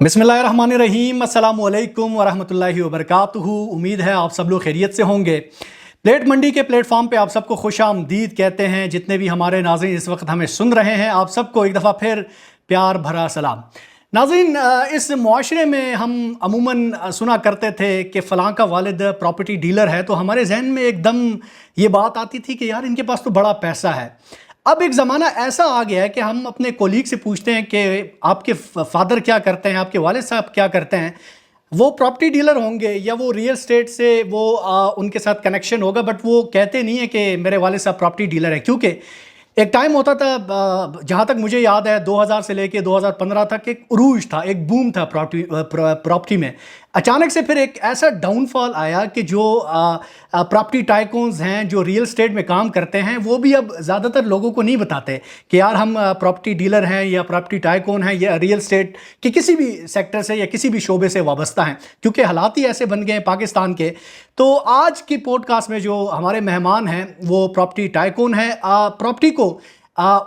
बिस्मिल्लाहिर्रहमानिर्रहीम अस्सलामुअलैकुम वरहमतुल्लाहि वबरकातुहू। उम्मीद है आप सब लोग खैरियत से होंगे। प्लेट मंडी के प्लेटफॉर्म पे आप सबको खुश आमदीद कहते हैं। जितने भी हमारे नाज़रीन इस वक्त हमें सुन रहे हैं, आप सबको एक दफ़ा फिर प्यार भरा सलाम। नाज़रीन, इस मुआशरे में हम अमूमन सुना करते थे कि फ़लाँ का वालिद प्रॉपर्टी डीलर है, तो हमारे जहन में एकदम ये बात आती थी कि यार इनके पास तो बड़ा पैसा है। अब एक ज़माना ऐसा आ गया है कि हम अपने कोलीग से पूछते हैं कि आपके फादर क्या करते हैं, आपके वालिद साहब क्या करते हैं। वो प्रॉपर्टी डीलर होंगे या वो रियल स्टेट से वो उनके साथ कनेक्शन होगा, बट वो कहते नहीं है कि मेरे वालिद साहब प्रॉपर्टी डीलर है। क्योंकि एक टाइम होता था, जहाँ तक मुझे याद है 2000 से लेके 2015 तक एक उरूज था, एक बूम था प्रॉपर्टी में। अचानक से फिर एक ऐसा डाउनफॉल आया कि जो प्रॉपर्टी टाइकून्स हैं, जो रियल स्टेट में काम करते हैं, वो भी अब ज़्यादातर लोगों को नहीं बताते कि यार हम प्रॉपर्टी डीलर हैं या प्रॉपर्टी टाइकून हैं या रियल स्टेट के किसी भी सेक्टर से या किसी भी शोबे से वाबस्ता हैं, क्योंकि हालात ही ऐसे बन गए हैं पाकिस्तान के। तो आज की पॉडकास्ट में जो हमारे मेहमान हैं वो प्रॉपर्टी टाइकून हैं। प्रॉपर्टी को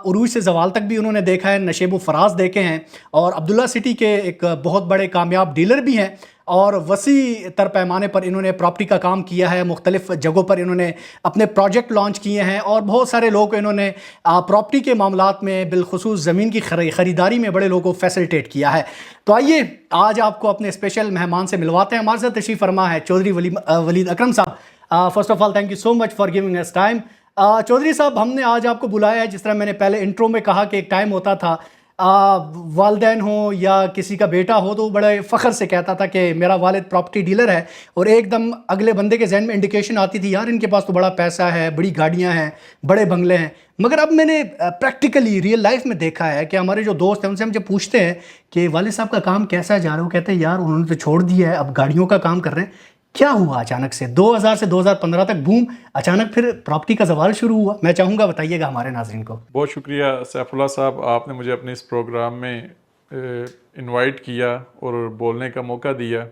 उरूज से ज़वाल तक भी उन्होंने देखा है, नशेब व फराज देखे हैं, और अब्दुल्ला सिटी के एक बहुत बड़े कामयाब डीलर भी हैं। और वसी तर पैमाने पर इन्होंने प्रॉपर्टी का काम किया है, मुख्तलिफ़ जगहों पर इन्होंने अपने प्रोजेक्ट लॉन्च किए हैं, और बहुत सारे लोग इन्होंने प्रॉपर्टी के मामलात में बिलखुसूस ज़मीन की ख़रीदारी में बड़े लोगों को फैसिलिटेट किया है। तो आइए आज आपको अपने स्पेशल मेहमान से मिलवाते हैं। हमारे साथ तशरीफ़ फरमा है चौधरी वलीद अकरम साहब। First of all thank you so much for giving us time. Chaudhary साहब, हमने आज आपको बुलाया है, जिस तरह मैंने पहले इंट्रो में कहा कि एक टाइम होता था वालदैन हो या किसी का बेटा हो तो बड़े फ़ख्र से कहता था कि मेरा वालिद प्रॉपर्टी डीलर है, और एकदम अगले बंदे के जहन में इंडिकेशन आती थी यार इनके पास तो बड़ा पैसा है, बड़ी गाड़ियां हैं, बड़े बंगले हैं। मगर अब मैंने प्रैक्टिकली रियल लाइफ में देखा है कि हमारे जो दोस्त हैं उनसे हम जब पूछते हैं कि वालिद साहब का काम कैसा जा रहा है, वो कहते हैं यार उन्होंने तो छोड़ दिया है, अब गाड़ियों का काम कर रहे हैं। क्या हुआ अचानक से 2000 से 2015 तक बूम, अचानक फिर प्रॉपर्टी का सवाल शुरू हुआ? मैं चाहूँगा बताइएगा हमारे नाज़रीन को। बहुत शुक्रिया सैफुल्लाह साहब, आपने मुझे अपने इस प्रोग्राम में इनवाइट किया और बोलने का मौका दिया।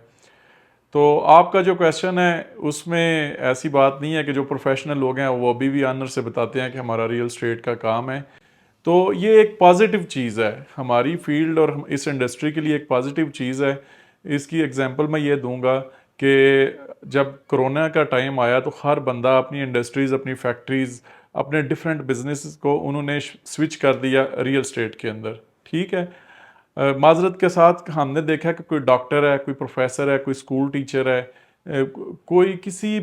तो आपका जो क्वेश्चन है उसमें ऐसी बात नहीं है कि जो प्रोफेशनल लोग हैं वो अभी भी ऑनर से बताते हैं कि हमारा रियल स्टेट का काम है। तो ये एक पॉजिटिव चीज़ है हमारी फील्ड और इस इंडस्ट्री के लिए, एक पॉजिटिव चीज़ है। इसकी एग्जांपल मैं ये दूंगा कि जब कोरोना का टाइम आया तो हर बंदा अपनी इंडस्ट्रीज़, अपनी फैक्ट्रीज़, अपने डिफरेंट बिजनेस को उन्होंने स्विच कर दिया रियल स्टेट के अंदर। ठीक है, माजरत के साथ हमने देखा कि कोई डॉक्टर है, कोई प्रोफेसर है, कोई स्कूल टीचर है, कोई किसी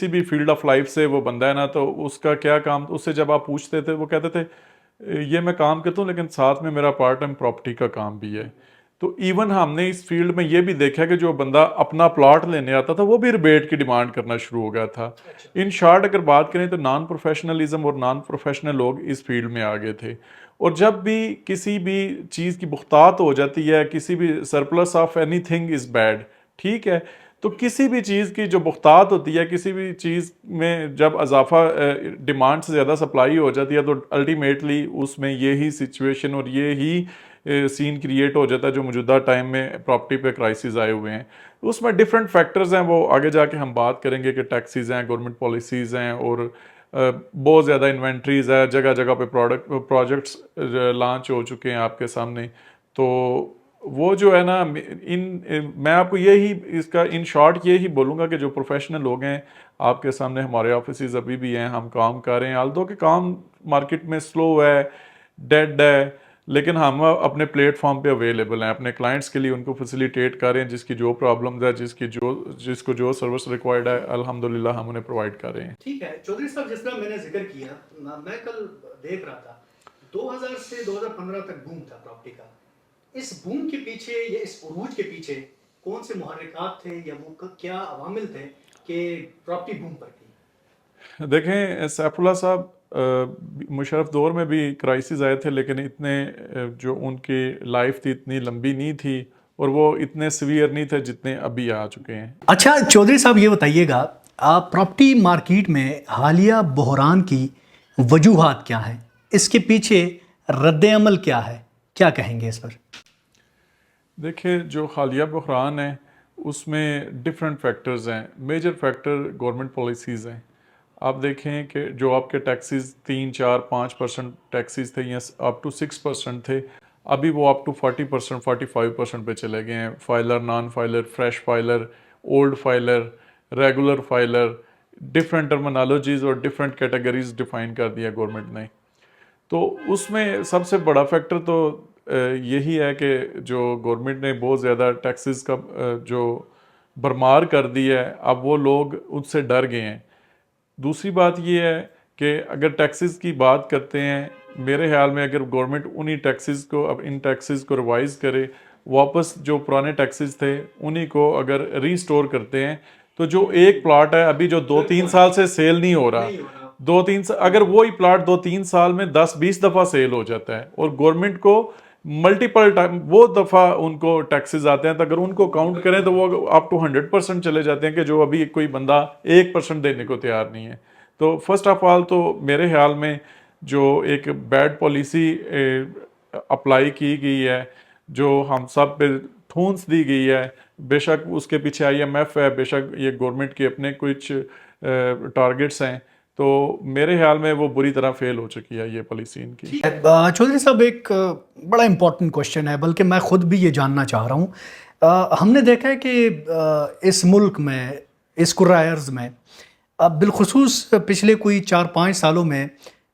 भी फील्ड ऑफ लाइफ से वो बंदा है ना, तो उसका क्या काम, उससे जब आप पूछते थे वो कहते थे ये मैं काम करता हूँ लेकिन साथ में मेरा पार्ट टाइम प्रॉपर्टी का काम भी है। तो इवन हमने इस फील्ड में ये भी देखा कि जो बंदा अपना प्लॉट लेने आता था वो भी रिबेट की डिमांड करना शुरू हो गया था। इन शॉर्ट अगर बात करें तो नॉन प्रोफेशनलिज्म और नॉन प्रोफेशनल लोग इस फील्ड में आ गए थे। और जब भी किसी भी चीज़ की बुख्तात हो जाती है, किसी भी surplus of anything is bad, ठीक है, तो किसी भी चीज़ की जो बुख्तात होती है, किसी भी चीज़ में जब अजाफा डिमांड से ज़्यादा सप्लाई हो जाती है तो अल्टीमेटली उसमें यही सिचुएशन और ये ही सीन क्रिएट हो जाता है जो मौजूदा टाइम में प्रॉपर्टी पे क्राइसिस आए हुए हैं। उसमें डिफरेंट फैक्टर्स हैं, वो आगे जाके हम बात करेंगे कि टैक्सीज़ हैं, गवर्नमेंट पॉलिसीज़ हैं, और बहुत ज़्यादा इन्वेंट्रीज़ है, जगह जगह पे प्रोजेक्ट्स लॉन्च हो चुके हैं आपके सामने। तो वो जो है ना, मैं आपको यही इसका इन शॉर्ट यही बोलूँगा कि जो प्रोफेशनल लोग हैं आपके सामने, हमारे ऑफिस अभी भी हैं, हम काम कर रहे हैं। आल्दो के काम मार्केट में स्लो है, डेड है, लेकिन हम अपने प्लेटफॉर्म पे अवेलेबल हैं अपने क्लाइंट्स के लिए, उनको फैसिलिटेट कर रहे हैं। जिसकी जो प्रॉब्लम्स है, जिसको जो सर्विस रिक्वायर्ड है, अल्हम्दुलिल्लाह हम उन्हें प्रोवाइड कर रहे हैं। ठीक है चौधरी साहब, जिस तरह मैंने जिक्र किया, मैं कल देख रहा था 2000 से 2015 तक बूम था प्रॉपर्टी का। इस बूम के पीछे या इस उरूज के पीछे कौन से मुहर्रिकात थे या वो क्या अवामिल थे कि प्रॉपर्टी बूम पर थी? देखें सैफुल्लाह साहब, मुशर्रफ दौर में भी क्राइसिस आए थे, लेकिन इतने जो उनकी लाइफ थी इतनी लंबी नहीं थी और वो इतने सीवियर नहीं थे जितने अभी आ चुके हैं। अच्छा चौधरी साहब, ये बताइएगा प्रॉपर्टी मार्केट में हालिया बहरान की वजूहात क्या है, इसके पीछे रद्द अमल क्या है, क्या कहेंगे इस पर? देखिए, जो हालिया बहरान है उसमें डिफरेंट फैक्टर्स हैं। मेजर फैक्टर गवर्नमेंट पॉलिसीज़ हैं। आप देखें कि जो आपके टैक्सेस 3, 4, 5% टैक्सेस थे या अप टू 6% थे, अभी वो अप टू 40%, 45% पे चले गए हैं। Filer, non filer, fresh filer, old filer, regular filer, different terminologies और डिफरेंट कैटेगरीज डिफाइन कर दिया गवर्नमेंट ने। तो उसमें सबसे बड़ा फैक्टर तो यही है कि जो गवर्नमेंट ने बहुत ज़्यादा टैक्सेस का जो भरमार कर दी है, अब वो लोग उससे डर गए हैं। दूसरी बात ये है कि अगर टैक्सेस की बात करते हैं, मेरे ख्याल में अगर गवर्नमेंट उन्हीं टैक्सेस को, अब इन टैक्सेस को रिवाइज करे, वापस जो पुराने टैक्सेस थे उन्हीं को अगर रीस्टोर करते हैं, तो जो एक प्लाट है अभी जो 2-3 साल से सेल नहीं हो रहा, 2-3 अगर वही प्लाट 2-3 साल में 10-20 दफ़ा सेल हो जाता है और गवर्नमेंट को मल्टीपल टाइम वो दफ़ा उनको टैक्सेस आते हैं, तो अगर उनको काउंट करें तो वो अप टू 100% चले जाते हैं कि जो अभी कोई बंदा 1% देने को तैयार नहीं है। तो फर्स्ट ऑफ ऑल तो मेरे ख्याल में जो एक बैड पॉलिसी अप्लाई की गई है, जो हम सब पे ठूंस दी गई है, बेशक उसके पीछे IMF है, बेशक ये गवर्नमेंट के अपने कुछ टारगेट्स हैं, तो मेरे ख्याल में वो बुरी तरह फेल हो चुकी है ये पॉलिसी इनकी। चौधरी साहब, एक बड़ा इंपॉर्टेंट क्वेश्चन है, बल्कि मैं ख़ुद भी ये जानना चाह रहा हूँ। हमने देखा है कि इस मुल्क में, इस कुर्रायर्ज़ में, बिलखुसूस पिछले कोई 4-5 सालों में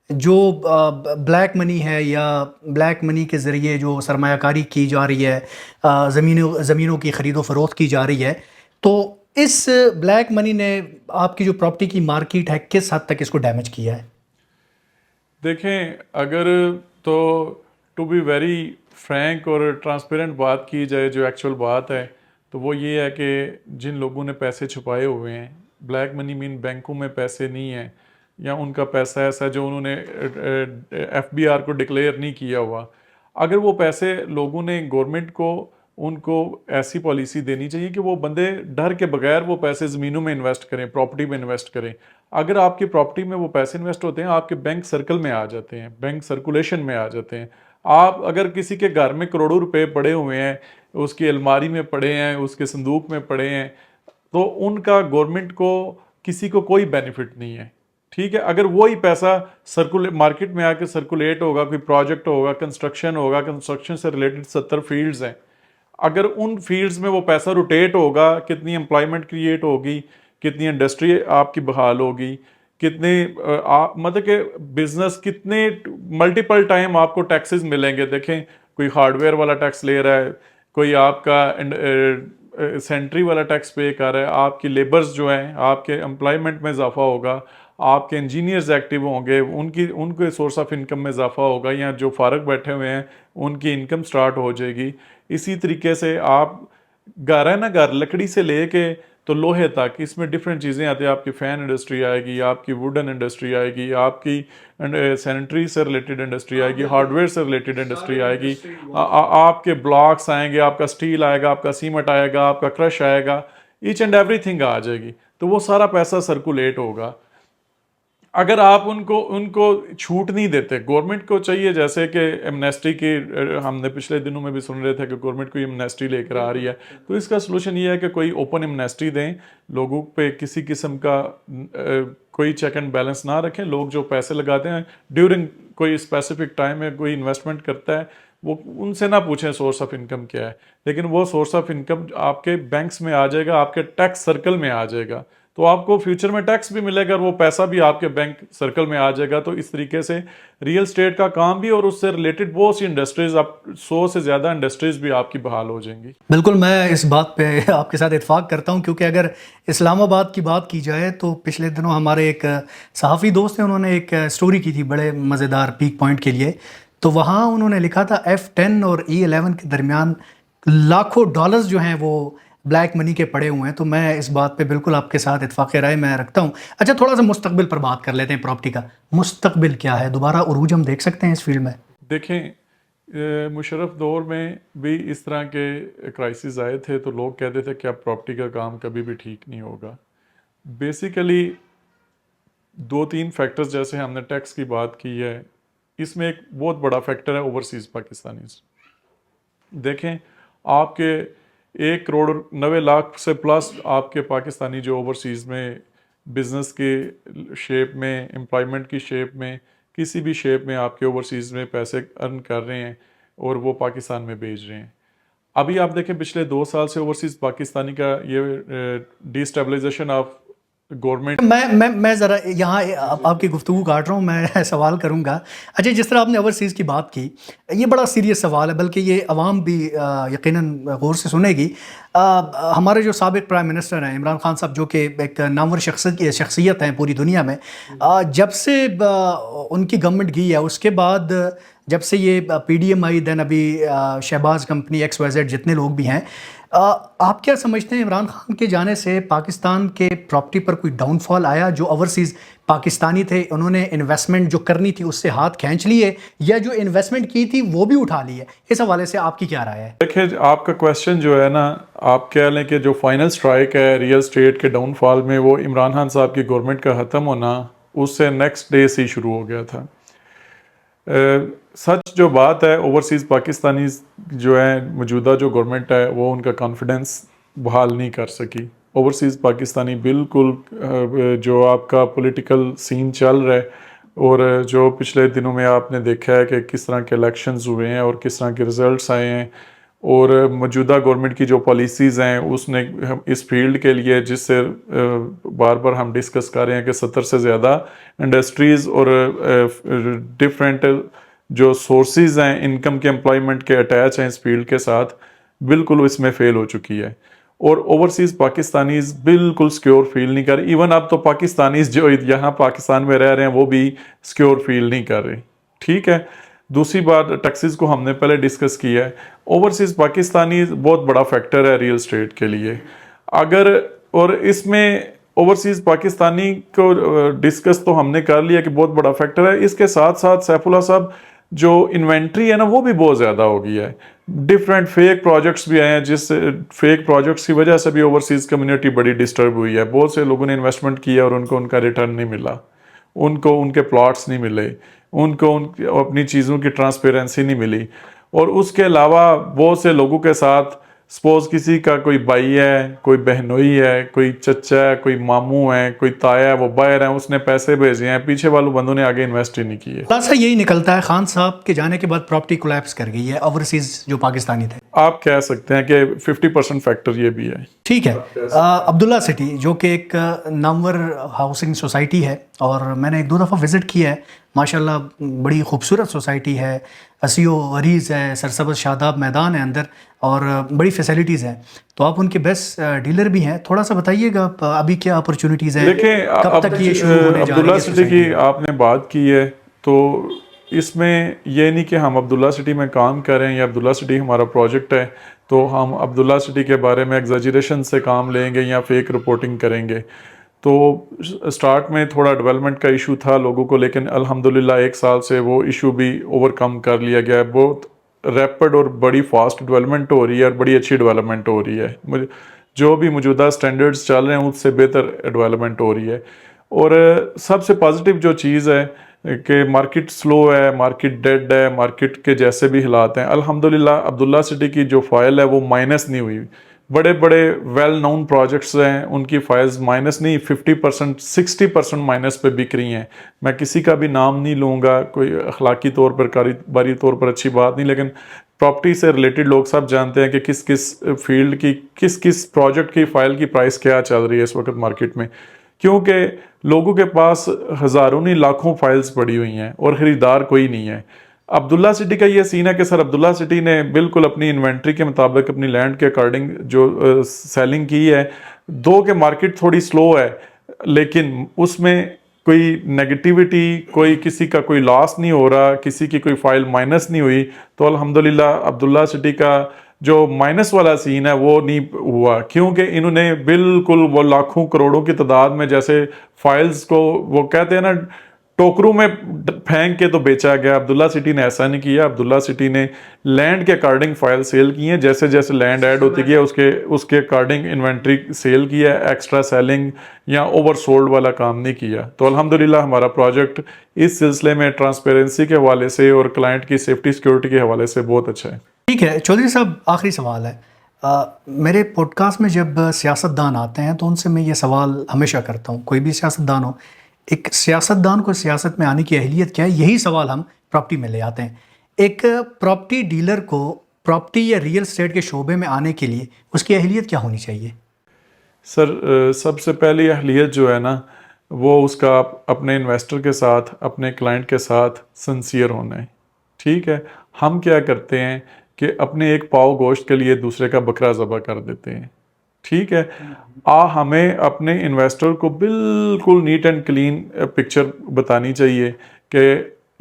जो ब्लैक मनी है या ब्लैक मनी के ज़रिए जो सरमायाकारी की जा रही है, ज़मीनों की ख़रीदो फरोख्त की जा रही है, तो इस ब्लैक मनी ने आपकी जो प्रॉपर्टी की मार्केट है किस हद तक इसको डैमेज किया है? देखें, अगर तो टू बी वेरी फ्रैंक और ट्रांसपेरेंट बात की जाए, जो एक्चुअल बात है, तो वो ये है कि जिन लोगों ने पैसे छुपाए हुए हैं, ब्लैक मनी मीन बैंकों में पैसे नहीं है या उनका पैसा ऐसा जो उन्होंने FBR को डिक्लेयर नहीं किया हुआ, अगर वो पैसे लोगों ने गवर्नमेंट को, उनको ऐसी पॉलिसी देनी चाहिए कि वो बंदे डर के बगैर वो पैसे ज़मीनों में इन्वेस्ट करें, प्रॉपर्टी में इन्वेस्ट करें। अगर आपकी प्रॉपर्टी में वो पैसे इन्वेस्ट होते हैं, आपके बैंक सर्कल में आ जाते हैं, बैंक सर्कुलेशन में आ जाते हैं। आप अगर किसी के घर में करोड़ों रुपए पड़े हुए हैं, उसकी अलमारी में पड़े हैं, उसके संदूक में पड़े हैं, तो उनका गवर्नमेंट को, किसी को कोई बेनिफिट नहीं है। ठीक है, अगर वही पैसा मार्केट में आकर सर्कुलेट होगा, कोई प्रोजेक्ट होगा, कंस्ट्रक्शन होगा, कंस्ट्रक्शन से रिलेटेड 70 फील्ड्स हैं, अगर उन फील्ड्स में वो पैसा रोटेट होगा, कितनी एम्प्लॉयमेंट क्रिएट होगी, कितनी इंडस्ट्री आपकी बहाल होगी, कितने मतलब कि बिजनेस, कितने मल्टीपल टाइम आपको टैक्सेस मिलेंगे। देखें, कोई हार्डवेयर वाला टैक्स ले रहा है, कोई आपका सेंट्री वाला टैक्स पे कर रहा है, आपकी लेबर्स जो हैं, आपके एम्प्लॉयमेंट में इजाफा होगा, आपके इंजीनियर्स एक्टिव होंगे, उनके सोर्स ऑफ इनकम में इजाफा होगा, या जो फारग बैठे हुए हैं उनकी इनकम स्टार्ट हो जाएगी। इसी तरीके से आप घर है ना, घर लकड़ी से लेके तो लोहे तक, इसमें डिफरेंट चीज़ें आती हैं। आपकी फ़ैन इंडस्ट्री आएगी, आपकी वुडन इंडस्ट्री आएगी, आपकी सैनिटरी से रिलेटेड इंडस्ट्री आएगी, हार्डवेयर से रिलेटेड इंडस्ट्री आएगी, आपके ब्लॉक्स आएंगे, आपका स्टील आएगा, आपका सीमेंट आएगा, आपका क्रश आएगा, ईच एंड एवरीथिंग आ जाएगी। तो वो सारा पैसा सर्कुलेट होगा। अगर आप उनको उनको छूट नहीं देते, गवर्नमेंट को चाहिए, जैसे कि एमनेस्टी की हमने पिछले दिनों में भी सुन रहे थे कि गवर्नमेंट कोई एमनेस्टी लेकर आ रही है, तो इसका सलूशन ये है कि कोई ओपन एमनेस्टी दें, लोगों पे किसी किस्म का कोई चेक एंड बैलेंस ना रखें। लोग जो पैसे लगाते हैं ड्यूरिंग कोई स्पेसिफिक टाइम में कोई इन्वेस्टमेंट करता है, वो उनसे ना पूछें सोर्स ऑफ इनकम क्या है, लेकिन वो सोर्स ऑफ इनकम आपके बैंक्स में आ जाएगा, आपके टैक्स सर्कल में आ जाएगा, तो आपको फ्यूचर में टैक्स भी मिलेगा और वो पैसा भी आपके बैंक सर्कल में आ जाएगा। तो इस तरीके से रियल स्टेट का काम भी और उससे रिलेटेड बहुत सी इंडस्ट्रीज, आप 100 से ज़्यादा इंडस्ट्रीज भी आपकी बहाल हो जाएंगी। बिल्कुल, मैं इस बात पे आपके साथ इत्फाक करता हूं, क्योंकि अगर इस्लामाबाद की बात की जाए तो पिछले दिनों हमारे एक सहाफ़ी दोस्त हैं, उन्होंने एक स्टोरी की थी बड़े मज़ेदार पीक पॉइंट के लिए। तो वहाँ उन्होंने लिखा था F10 और E11 के दरमियान लाखों डॉलर्स जो हैं वो ब्लैक मनी के पड़े हुए हैं। तो मैं इस बात पे बिल्कुल आपके साथ इत्फाक़ राय मैं रखता हूँ। अच्छा, थोड़ा सा मुस्तकबिल पर बात कर लेते हैं। प्रॉपर्टी का मुस्तकबिल क्या है? दोबारा उरूज हम देख सकते हैं इस फील्ड में? देखें, मुशर्रफ दौर में भी इस तरह के क्राइसिस आए थे, तो लोग कहते थे कि अब प्रॉपर्टी का काम कभी भी ठीक नहीं होगा। बेसिकली 2-3 फैक्टर्स, जैसे हमने टैक्स की बात की है, इसमें एक बहुत बड़ा फैक्टर है ओवरसीज़ पाकिस्तानीज़। देखें, आपके 1,90,00,000 से प्लस आपके पाकिस्तानी जो ओवरसीज़ में बिज़नेस के शेप में, एम्प्लॉयमेंट की शेप में, किसी भी शेप में आपके ओवरसीज़ में पैसे अर्न कर रहे हैं, और वो पाकिस्तान में भेज रहे हैं। अभी आप देखें पिछले 2 साल से ओवरसीज पाकिस्तानी का ये डिस्टेबलाइजेशन ऑफ गवर्नमेंट। मैं ज़रा यहाँ आपकी गुफ्तगू काट रहा हूँ, मैं सवाल करूँगा। अच्छा, जिस तरह आपने ओवरसीज़ की बात की, ये बड़ा सीरियस सवाल है, बल्कि ये अवाम भी यकीनन गौर से सुनेगी। हमारे जो साबिक प्राइम मिनिस्टर हैं इमरान खान साहब, जो कि एक नामवर शख्सियत हैं पूरी दुनिया में, जब से उनकी गवर्नमेंट गई है उसके बाद, जब से ये PDM आई, देन अभी शहबाज कंपनी XYZ, जितने लोग भी हैं, आप क्या समझते हैं इमरान खान के जाने से पाकिस्तान के प्रॉपर्टी पर कोई डाउनफॉल आया? जो ओवरसीज़ पाकिस्तानी थे उन्होंने इन्वेस्टमेंट जो करनी थी उससे हाथ खींच लिए, या जो इन्वेस्टमेंट की थी वो भी उठा ली है? इस हवाले से आपकी क्या राय है? देखिए, आपका क्वेश्चन जो है ना, आप कह लें कि जो फाइनल स्ट्राइक है रियल स्टेट के डाउनफॉल में, वो इमरान खान साहब की गवर्नमेंट का ख़त्म होना उससे नेक्स्ट डे से ही शुरू हो गया था। सच जो बात है, ओवरसीज़ पाकिस्तानी जो है, मौजूदा जो गवर्नमेंट है वो उनका कॉन्फिडेंस बहाल नहीं कर सकी। ओवरसीज़ पाकिस्तानी बिल्कुल जो आपका पॉलिटिकल सीन चल रहा है, और जो पिछले दिनों में आपने देखा है कि किस तरह के इलेक्शंस हुए हैं और किस तरह के रिजल्ट्स आए हैं, और मौजूदा गवर्नमेंट की जो पॉलिसीज़ हैं उसने इस फील्ड के लिए, जिससे बार बार हम डिस्कस कर रहे हैं कि 70 से ज़्यादा इंडस्ट्रीज़ और डिफरेंट जो सोर्सेज हैं इनकम के, एम्प्लॉयमेंट के अटैच हैं इस फील्ड के साथ, बिल्कुल इसमें फेल हो चुकी है। और ओवरसीज़ पाकिस्तानीज़ बिल्कुल सिक्योर फील नहीं कर रहे। इवन अब तो पाकिस्तानीज़ जो यहाँ पाकिस्तान में रह रहे हैं वो भी सिक्योर फील नहीं कर रहे। ठीक है, दूसरी बात, टैक्सेस को हमने पहले डिस्कस किया है। ओवरसीज़ पाकिस्तानी बहुत बड़ा फैक्टर है रियल स्टेट के लिए। अगर, और इसमें ओवरसीज़ पाकिस्तानी को डिस्कस तो हमने कर लिया कि बहुत बड़ा फैक्टर है। इसके साथ साथ सैफुल्लाह साहब, जो इन्वेंट्री है ना वो भी बहुत ज़्यादा हो गई है। डिफरेंट फेक प्रोजेक्ट्स भी आए हैं, जिस फेक प्रोजेक्ट्स की वजह से भी ओवरसीज़ कम्युनिटी बड़ी डिस्टर्ब हुई है। बहुत से लोगों ने इन्वेस्टमेंट किया और उनको उनका रिटर्न नहीं मिला, उनको उनके प्लॉट्स नहीं मिले, उनको अपनी चीज़ों की ट्रांसपेरेंसी नहीं मिली। और उसके अलावा बहुत से लोगों के साथ, सपोज किसी का कोई भाई है, कोई बहनोई है, कोई चचा है, कोई मामू है, कोई ताया है, वो बाहर है, उसने पैसे भेजे हैं, पीछे वालों बंदों ने आगे इन्वेस्ट ही नहीं किए। खुलासा यही निकलता है खान साहब के जाने के बाद प्रॉपर्टी कोलैप्स कर गई है ओवरसीज़ जो पाकिस्तानी थे। आप कह सकते हैं कि 50% फैक्टर ये भी है। ठीक है। अब्दुल्ला सिटी जो कि एक नामवर हाउसिंग सोसाइटी है, और मैंने 1-2 दफ़ा विज़िट किया है, माशाल्लाह बड़ी खूबसूरत सोसाइटी है, हसीओ गरीज़ है, सरसब्ज़ शादाब मैदान है अंदर, और बड़ी फैसिलिटीज़ हैं। तो आप उनके बेस्ट डीलर भी हैं, थोड़ा सा बताइएगा अभी क्या अपॉर्चुनिटीज़ हैं, देखिए, कब तक ये शुरू होने जा रही है? अब्दुल्ला सिटी की आपने बात की है, तो इसमें ये नहीं कि हम अब्दुल्ला सिटी में काम करें या अब्दुल्ला सिटी हमारा प्रोजेक्ट है तो हम अब्दुल्ला सिटी के बारे में एग्जैजरेशन से काम लेंगे या फेक रिपोर्टिंग करेंगे। तो स्टार्ट में थोड़ा डेवलपमेंट का इशू था लोगों को, लेकिन अल्हम्दुलिल्लाह 1 साल से वो इशू भी ओवरकम कर लिया गया है। बहुत रैपिड और बड़ी फास्ट डेवलपमेंट हो रही है और बड़ी अच्छी डेवलपमेंट हो रही है। जो भी मौजूदा स्टैंडर्ड्स चल रहे हैं उससे बेहतर डेवलपमेंट हो रही है। और सबसे पॉजिटिव जो चीज़ है कि मार्केट स्लो है, मार्केट डेड है, मार्केट के जैसे भी हालात हैं, अल्हम्दुलिल्लाह अब्दुल्ला सिटी की जो फाइल है वो माइनस नहीं हुई। बड़े बड़े वेल नोन प्रोजेक्ट्स हैं, उनकी फाइल्स माइनस नहीं, 50% 60% माइनस पे बिक रही हैं। मैं किसी का भी नाम नहीं लूँगा, कोई अखलाकी तौर पर, कारोबारी तौर पर अच्छी बात नहीं, लेकिन प्रॉपर्टी से रिलेटेड लोग सब जानते हैं कि किस किस फील्ड की, किस किस प्रोजेक्ट की फ़ाइल की प्राइस क्या चल रही है इस वक्त मार्केट में, क्योंकि लोगों के पास हज़ारों नहीं लाखों फाइल्स पड़ी हुई हैं और ख़रीदार कोई नहीं है। अब्दुल्ला सिटी का ये सीन है कि सर अब्दुल्ला सिटी ने बिल्कुल अपनी इन्वेंट्री के मुताबिक, अपनी लैंड के अकॉर्डिंग जो सेलिंग की है। दो के मार्केट थोड़ी स्लो है, लेकिन उसमें कोई नेगेटिविटी, कोई किसी का कोई लॉस नहीं हो रहा, किसी की कोई फाइल माइनस नहीं हुई। तो अल्हम्दुलिल्लाह अब्दुल्ला सिटी का जो माइनस वाला सीन है वो नहीं हुआ, क्योंकि इन्होंने बिल्कुल वो लाखों करोड़ों की तादाद में जैसे फाइल्स को वो कहते हैं ना टोकरू में फेंक के तो बेचा गया। अब्दुल्ला सिटी ने ऐसा नहीं किया। अब्दुल्ला सिटी ने लैंड के अकॉर्डिंग फाइल सेल की है, जैसे जैसे लैंड ऐड होती गई उसके अकॉर्डिंग इन्वेंट्री सेल किया, एक्स्ट्रा सेलिंग या ओवर सोल्ड वाला काम नहीं किया। तो अल्हम्दुलिल्लाह हमारा प्रोजेक्ट इस सिलसिले में ट्रांसपेरेंसी के हवाले से और क्लाइंट की सेफ्टी सिक्योरिटी के हवाले से बहुत अच्छा है। ठीक है चौधरी साहब, आखिरी सवाल है। मेरे पॉडकास्ट में जब सियासतदान आते हैं तो उनसे मैं ये सवाल हमेशा करता हूँ, कोई भी सियासतदान हो, एक सियासतदान को सियासत में आने की अहलियत क्या है, यही सवाल हम प्रॉपर्टी में ले आते हैं। एक प्रॉपर्टी डीलर को प्रॉपर्टी या रियल एस्टेट के शोबे में आने के लिए उसकी अहलियत क्या होनी चाहिए? सर सबसे पहली अहलियत जो है ना, वो उसका अपने इन्वेस्टर के साथ, अपने क्लाइंट के साथ सिंसियर होना है। ठीक है, हम क्या करते हैं कि अपने एक पाव गोश्त के लिए दूसरे का बकरा ज़बह कर देते हैं। ठीक है, हमें अपने इन्वेस्टर को बिल्कुल नीट एंड क्लीन पिक्चर बतानी चाहिए कि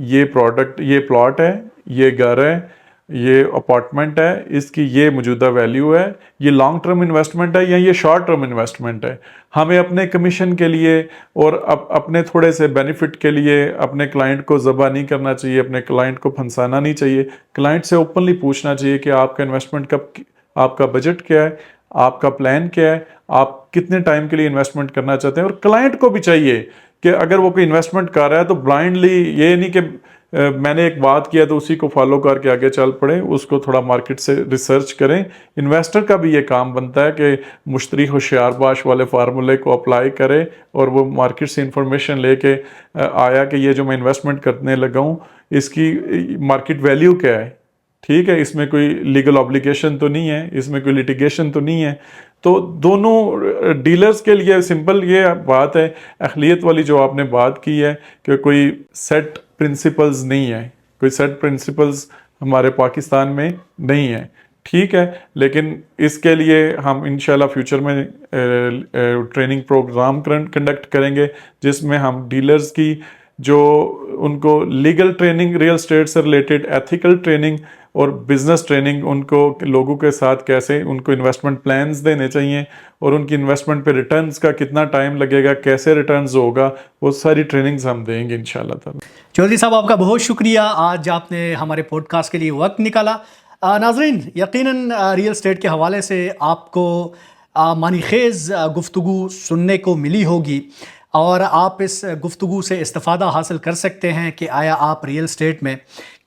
ये प्रोडक्ट, ये प्लॉट है, ये घर है, ये अपार्टमेंट है, इसकी ये मौजूदा वैल्यू है, ये लॉन्ग टर्म इन्वेस्टमेंट है या ये शॉर्ट टर्म इन्वेस्टमेंट है। हमें अपने कमीशन के लिए और अपने थोड़े से बेनिफिट के लिए अपने क्लाइंट को ज़बह नहीं करना चाहिए, अपने क्लाइंट को फंसाना नहीं चाहिए। क्लाइंट से ओपनली पूछना चाहिए कि आपका इन्वेस्टमेंट कब, आपका बजट क्या है, आपका प्लान क्या है, आप कितने टाइम के लिए इन्वेस्टमेंट करना चाहते हैं। और क्लाइंट को भी चाहिए कि अगर वो कोई इन्वेस्टमेंट कर रहा है तो ब्लाइंडली ये नहीं कि मैंने एक बात किया तो उसी को फॉलो करके आगे चल पड़े, उसको थोड़ा मार्केट से रिसर्च करें। इन्वेस्टर का भी ये काम बनता है कि मुश्तरी होशियार बाश वाले फार्मूले को अप्लाई करे और वो मार्केट से इंफॉर्मेशन लेके आया कि ये जो मैं इन्वेस्टमेंट करने लगा हूँ इसकी मार्केट वैल्यू क्या है। ठीक है, इसमें कोई लीगल ऑब्लिगेशन तो नहीं है, इसमें कोई लिटिगेशन तो नहीं है। तो दोनों डीलर्स के लिए सिंपल ये बात है, अहलियत वाली जो आपने बात की है कि कोई सेट प्रिंसिपल्स नहीं है, कोई सेट प्रिंसिपल्स हमारे पाकिस्तान में नहीं है। ठीक है, लेकिन इसके लिए हम इंशाल्लाह फ्यूचर में ट्रेनिंग प्रोग्राम कंडक्ट करेंगे जिसमें हम डीलर्स की जो उनको लीगल ट्रेनिंग, रियल एस्टेट से रिलेटेड एथिकल ट्रेनिंग और बिजनेस ट्रेनिंग, उनको लोगों के साथ कैसे उनको इन्वेस्टमेंट प्लान्स देने चाहिए और उनकी इन्वेस्टमेंट पे रिटर्न्स का कितना टाइम लगेगा, कैसे रिटर्न्स होगा, वो सारी ट्रेनिंग्स हम देंगे इंशाल्लाह ताला। चौधरी साहब, आपका बहुत शुक्रिया, आज आपने हमारे पॉडकास्ट के लिए वक्त निकाला। नाजरीन, यकीनन रियल एस्टेट के हवाले से आपको मानीखेज़ गुफ्तगू सुनने को मिली होगी और आप इस गुफ्तगू से इस्तिफ़ादा हासिल कर सकते हैं कि आया आप रियल एस्टेट में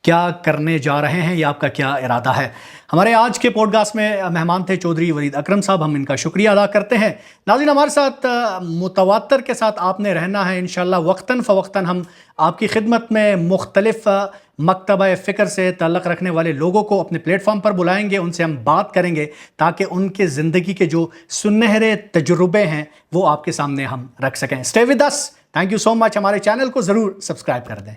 क्या करने जा रहे हैं या आपका क्या इरादा है। हमारे आज के पॉडकास्ट में मेहमान थे चौधरी वलीद अकरम साहब, हम इनका शुक्रिया अदा करते हैं। नाज़रीन, हमारे साथ मुतवातर के साथ आपने रहना है इंशाल्लाह। वक्तन फ़वक्तन हम आपकी खिदमत में मुख्तलिफ मकतबा फ़िक्र से ताल्लुक़ रखने वाले लोगों को अपने प्लेटफॉर्म पर बुलाएंगे, उनसे हम बात करेंगे ताकि उनके ज़िंदगी के जो सुनहरे तजुर्बे हैं वो आपके सामने हम रख सकें। Stay with us. Thank you so much. हमारे चैनल को ज़रूर सब्सक्राइब कर दें।